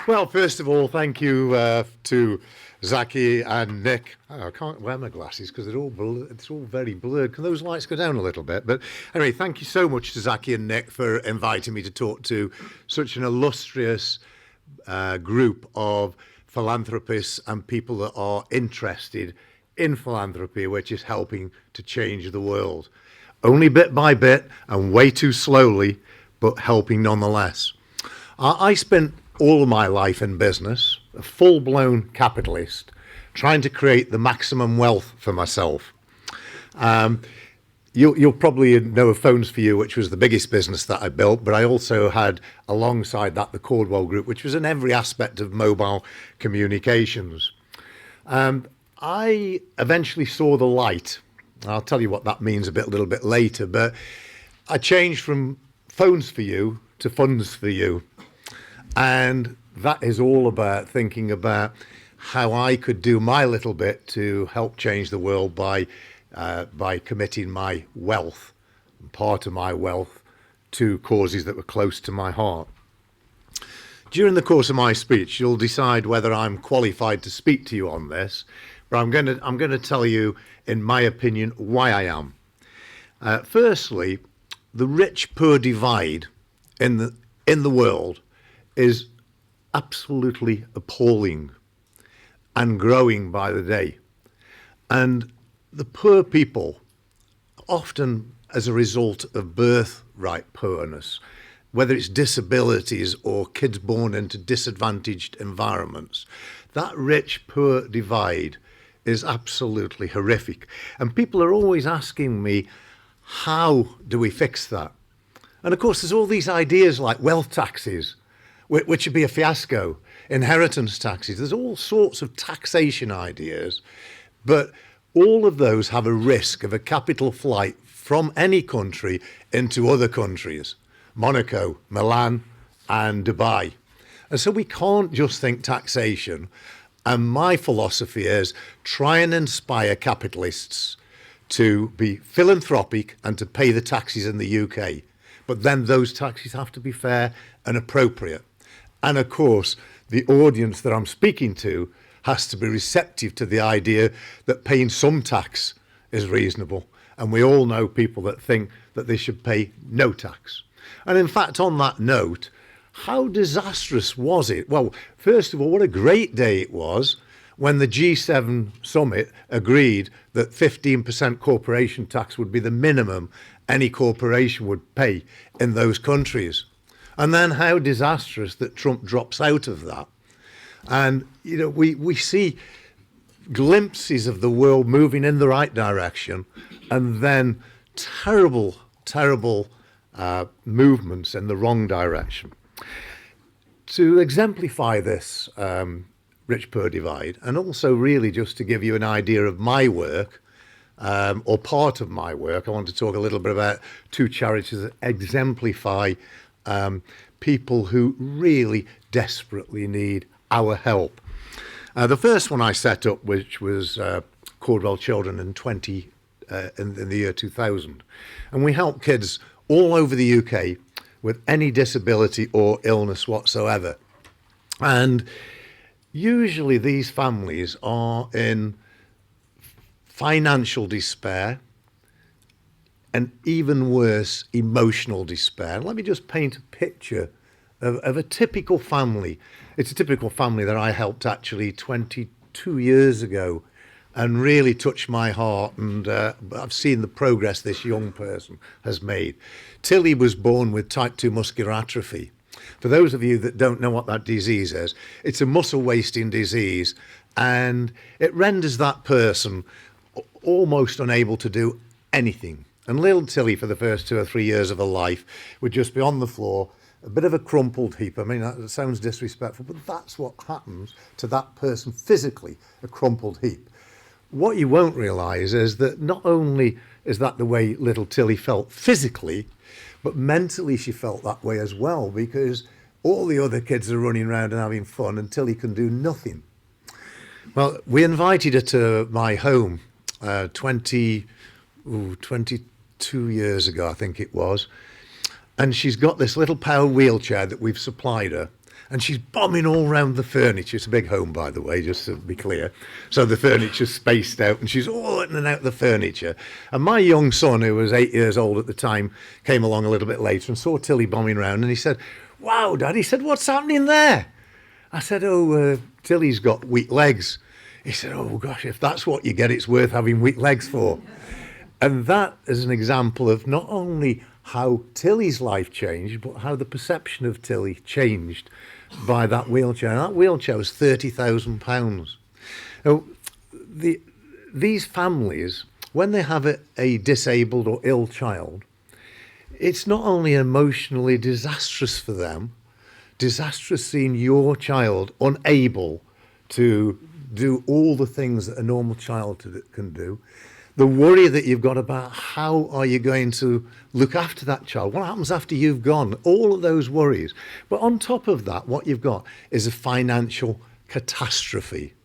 Well, first of all, thank you to Zaki and Nick. Oh, I can't wear my glasses because it's all very blurred. Can those lights go down a little bit? But anyway, thank you so much to Zaki and Nick for inviting me to talk to such an illustrious group of philanthropists and people that are interested in philanthropy, which is helping to change the world. Only bit by bit and way too slowly, but helping nonetheless. I spent all of my life in business, a full-blown capitalist, trying to create the maximum wealth for myself. You'll probably know of Phones for You, which was the biggest business that I built, but I also had alongside that the Caudwell Group, which was in every aspect of mobile communications. I eventually saw the light. I'll tell you what that means a little bit later, but I changed from Phones for You to Funds for You. And that is all about thinking about how I could do my little bit to help change the world by committing my wealth, part of my wealth, to causes that were close to my heart. During the course of my speech, you'll decide whether I'm qualified to speak to you on this, but I'm going to tell you, in my opinion, why I am. Firstly, the rich-poor divide in the world is absolutely appalling and growing by the day. And the poor people, often as a result of birthright poorness, whether it's disabilities or kids born into disadvantaged environments, that rich-poor divide is absolutely horrific. And people are always asking me, how do we fix that? And of course, there's all these ideas like wealth taxes, which would be a fiasco, inheritance taxes. There's all sorts of taxation ideas, but all of those have a risk of a capital flight from any country into other countries, Monaco, Milan, and Dubai. And so we can't just think taxation. And my philosophy is try and inspire capitalists to be philanthropic and to pay the taxes in the UK. But then those taxes have to be fair and appropriate. And of course, the audience that I'm speaking to has to be receptive to the idea that paying some tax is reasonable. And we all know people that think that they should pay no tax. And in fact, on that note, how disastrous was it? Well, first of all, what a great day it was when the G7 summit agreed that 15% corporation tax would be the minimum any corporation would pay in those countries. And then how disastrous that Trump drops out of that. And, you know, we see glimpses of the world moving in the right direction and then terrible movements in the wrong direction. To exemplify this rich-poor divide, and also really just to give you an idea of my work, or part of my work, I want to talk a little bit about two charities that exemplify people who really desperately need our help. The first one I set up, which was Caudwell Children in the year 2000, and we help kids all over the UK with any disability or illness whatsoever. And usually these families are in financial despair and even worse, emotional despair. Let me just paint a picture of a typical family. It's a typical family that I helped actually 22 years ago and really touched my heart, and I've seen the progress this young person has made. Tilly was born with type 2 muscular atrophy. For those of you that don't know what that disease is, it's a muscle wasting disease, and it renders that person almost unable to do anything. And little Tilly, for the first 2 or 3 years of her life, would just be on the floor, a bit of a crumpled heap. I mean, that sounds disrespectful, but that's what happens to that person physically, a crumpled heap. What you won't realise is that not only is that the way little Tilly felt physically, but mentally she felt that way as well, because all the other kids are running around and having fun and Tilly can do nothing. Well, we invited her to my home 22 years ago, I think it was. And she's got this little power wheelchair that we've supplied her. and she's bombing all around the furniture. It's a big home, by the way, just to be clear. So the furniture's spaced out, and she's all in and out the furniture. And my young son, who was 8 years old at the time, came along a little bit later and saw Tilly bombing around, and he said, "Wow, Dad," he said, "what's happening there?" I said, Tilly's got weak legs." He said, "Oh gosh, if that's what you get, it's worth having weak legs for." And that is an example of not only how Tilly's life changed, but how the perception of Tilly changed by that wheelchair. And that wheelchair was £30,000. Now, these families, when they have a disabled or ill child, it's not only emotionally disastrous for them, disastrous seeing your child unable to do all the things that a normal child can do. The worry that you've got about how are you going to look after that child? What happens after you've gone? All of those worries. But on top of that, what you've got is a financial catastrophe.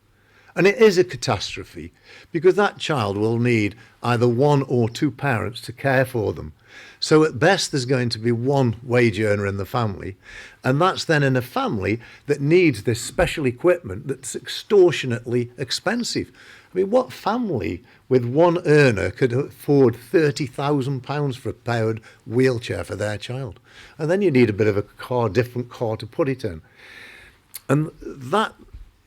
And it is a catastrophe because that child will need either one or two parents to care for them. So at best, there's going to be one wage earner in the family. And that's then in a family that needs this special equipment that's extortionately expensive. I mean, what family with one earner could afford £30,000 for a powered wheelchair for their child? And then you need a bit of a car, different car to put it in. And that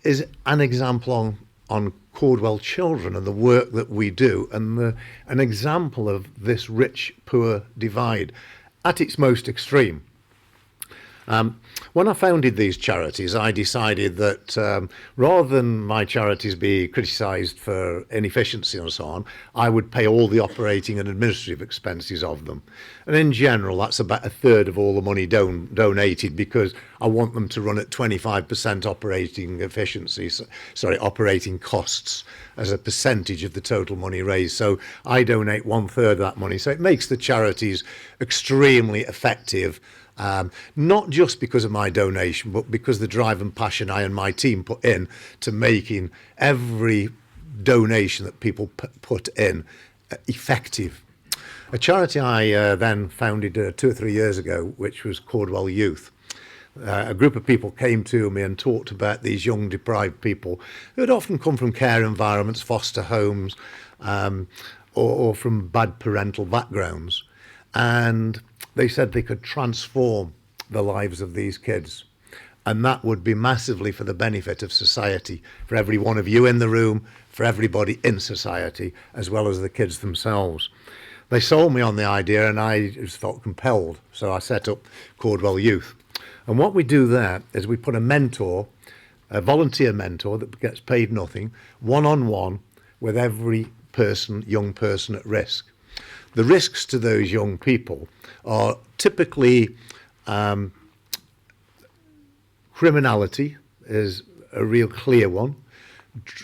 is an example on Caudwell children and the work that we do, and an example of this rich-poor divide at its most extreme. When I founded these charities, I decided that rather than my charities be criticised for inefficiency and so on, I would pay all the operating and administrative expenses of them. And in general, that's about a third of all the money donated, because I want them to run at 25% operating costs as a percentage of the total money raised. So I donate 1/3 of that money. So it makes the charities extremely effective. Not just because of my donation, but because the drive and passion I and my team put in to making every donation that people put in effective. A charity I then founded 2 or 3 years ago, which was Caudwell Youth. A group of people came to me and talked about these young deprived people who had often come from care environments, foster homes, or from bad parental backgrounds. And they said they could transform the lives of these kids. And that would be massively for the benefit of society, for every one of you in the room, for everybody in society, as well as the kids themselves. They sold me on the idea, and I just felt compelled. So I set up Caudwell Youth. And what we do there is we put a mentor, a volunteer mentor that gets paid nothing, one-on-one with every young person at risk. The risks to those young people are typically criminality is a real clear one,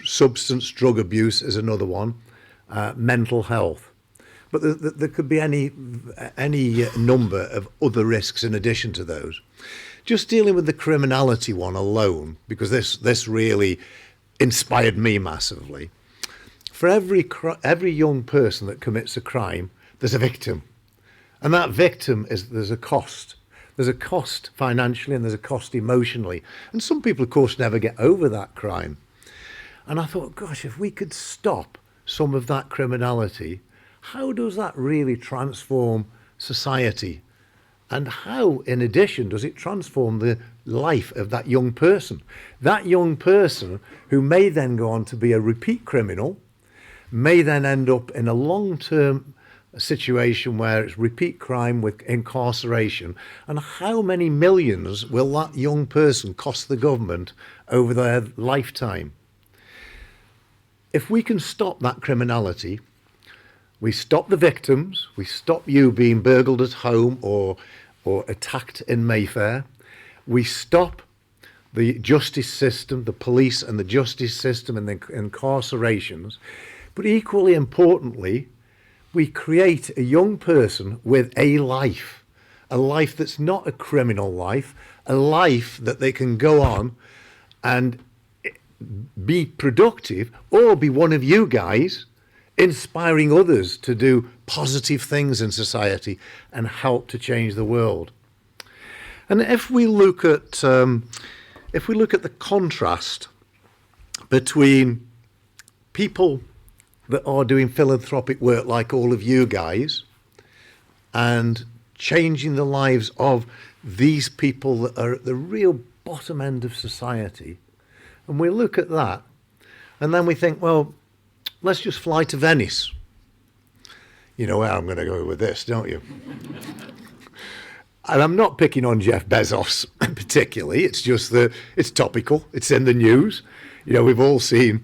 substance, drug abuse is another one, mental health. But there could be any number of other risks in addition to those. Just dealing with the criminality one alone, because this really inspired me massively. For every young person that commits a crime, there's a victim. And that victim there's a cost. There's a cost financially and there's a cost emotionally. And some people, of course, never get over that crime. And I thought, gosh, if we could stop some of that criminality, how does that really transform society? And how, in addition, does it transform the life of that young person? That young person who may then go on to be a repeat criminal, may then end up in a long-term situation where it's repeat crime with incarceration. And how many millions will that young person cost the government over their lifetime? If we can stop that criminality, we stop the victims, we stop you being burgled at home or attacked in Mayfair, we stop the justice system, the police and the justice system and the incarcerations, but equally importantly, we create a young person with a life that's not a criminal life, a life that they can go on and be productive or be one of you guys inspiring others to do positive things in society and help to change the world. And if we look at the contrast between people that are doing philanthropic work like all of you guys and changing the lives of these people that are at the real bottom end of society, and we look at that and then we think, well, let's just fly to Venice. You know where I'm going to go with this, don't you? And I'm not picking on Jeff Bezos particularly. It's just that it's topical. It's in the news. You know, we've all seen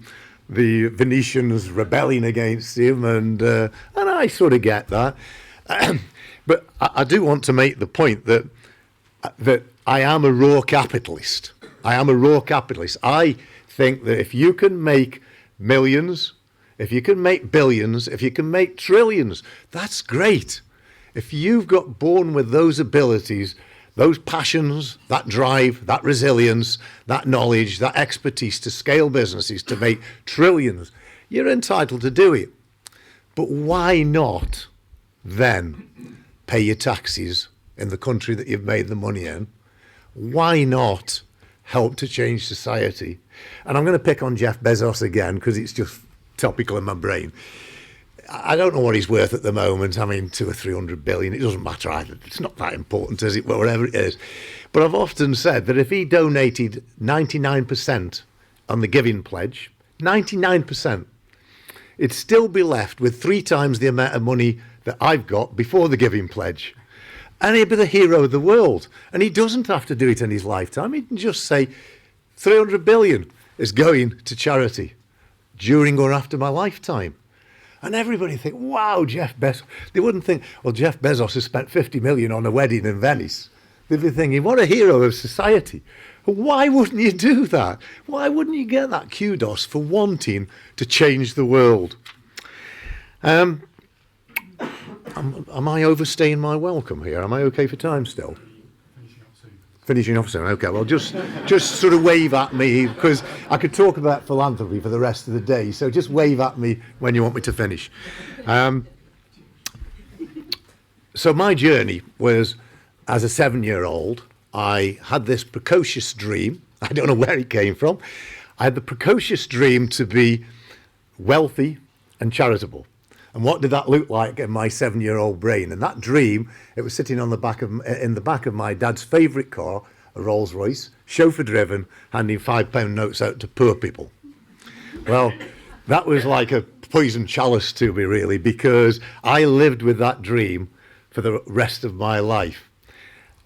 the Venetians rebelling against him, and I sort of get that. But I do want to make the point that I am a raw capitalist. I am a raw capitalist. I think that if you can make millions, if you can make billions, if you can make trillions, that's great. If you've got born with those abilities, those passions, that drive, that resilience, that knowledge, that expertise to scale businesses, to make trillions, you're entitled to do it. But why not then pay your taxes in the country that you've made the money in? Why not help to change society? And I'm going to pick on Jeff Bezos again because it's just topical in my brain. I don't know what he's worth at the moment. I mean, 200 or 300 billion. It doesn't matter either. It's not that important, is it? Whatever it is. But I've often said that if he donated 99% on the giving pledge, 99%, it'd still be left with 3 times the amount of money that I've got before the giving pledge. And he'd be the hero of the world. And he doesn't have to do it in his lifetime. He can just say 300 billion is going to charity during or after my lifetime. And everybody think, wow, Jeff Bezos. They wouldn't think, well, Jeff Bezos has spent 50 million on a wedding in Venice. They'd be thinking, what a hero of society. Why wouldn't you do that? Why wouldn't you get that kudos for wanting to change the world? Am I overstaying my welcome here? Am I okay for time still? Finishing off soon. Okay, well, just sort of wave at me, because I could talk about philanthropy for the rest of the day. So just wave at me when you want me to finish. So my journey was, as a 7-year-old, I had this precocious dream. I don't know where it came from. I had the precocious dream to be wealthy and charitable. And what did that look like in my 7-year-old brain? And that dream, it was sitting in the back of my dad's favourite car, a Rolls Royce, chauffeur driven, handing £5 notes out to poor people. Well, that was like a poison chalice to me, really, because I lived with that dream for the rest of my life.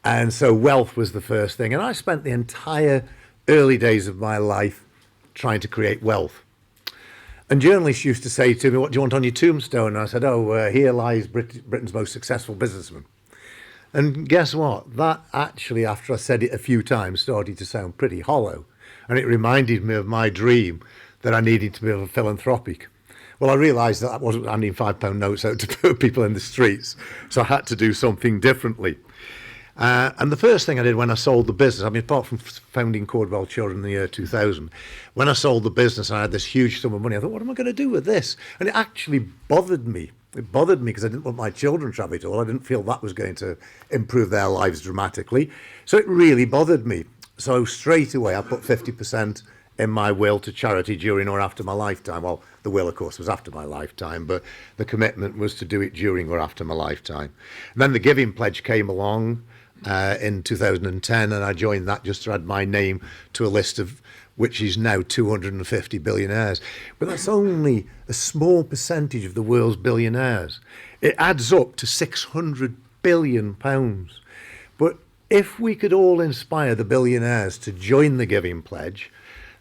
And so wealth was the first thing. And I spent the entire early days of my life trying to create wealth. And journalists used to say to me, what do you want on your tombstone? And I said, here lies Britain's most successful businessman. And guess what? That actually, after I said it a few times, started to sound pretty hollow. And it reminded me of my dream that I needed to be a philanthropic. Well, I realised that I wasn't handing £5 notes out to poor people in the streets. So I had to do something differently. And the first thing I did when I sold the business, I mean, apart from founding Caudwell Children in the year 2000, when I sold the business, I had this huge sum of money. I thought, what am I going to do with this? And it actually bothered me. It bothered me because I didn't want my children to have it all. I didn't feel that was going to improve their lives dramatically. So it really bothered me. So straight away, I put 50% in my will to charity during or after my lifetime. Well, the will, of course, was after my lifetime, but the commitment was to do it during or after my lifetime. And then the Giving Pledge came along in 2010, and I joined that just to add my name to a list of which is now 250 billionaires. But that's only a small percentage of the world's billionaires. It adds up to £600 billion. But if we could all inspire the billionaires to join the Giving Pledge,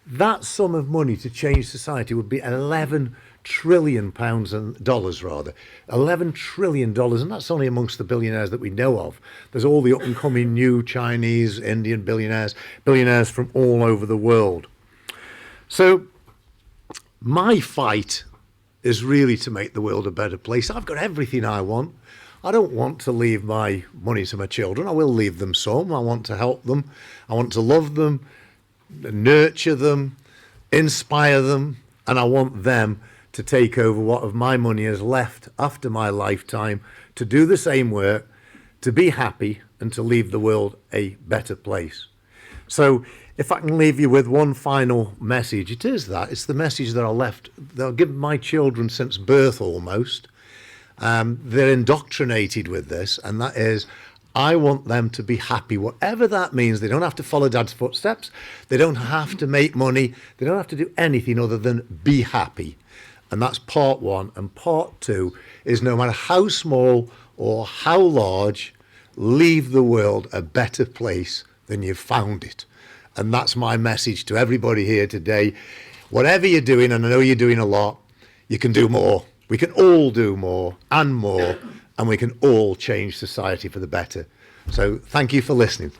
that sum of money to change society would be £11 trillion and dollars rather, $11 trillion, and that's only amongst the billionaires that we know of. There's all the up and coming new Chinese, Indian billionaires from all over the world. So my fight is really to make the world a better place. I've got everything I want. I don't want to leave my money to my children. I will leave them some. I want to help them. I want to love them, nurture them, inspire them, and I want them to take over what of my money is left after my lifetime, to do the same work, to be happy and to leave the world a better place. So if I can leave you with one final message, it is that. It's the message that I've given my children since birth almost. They're indoctrinated with this, and that is, I want them to be happy, whatever that means. They don't have to follow Dad's footsteps. They don't have to make money. They don't have to do anything other than be happy. And that's part one. And part two is, no matter how small or how large, leave the world a better place than you found it. And that's my message to everybody here today. Whatever you're doing, and I know you're doing a lot, you can do more. We can all do more, and we can all change society for the better. So thank you for listening.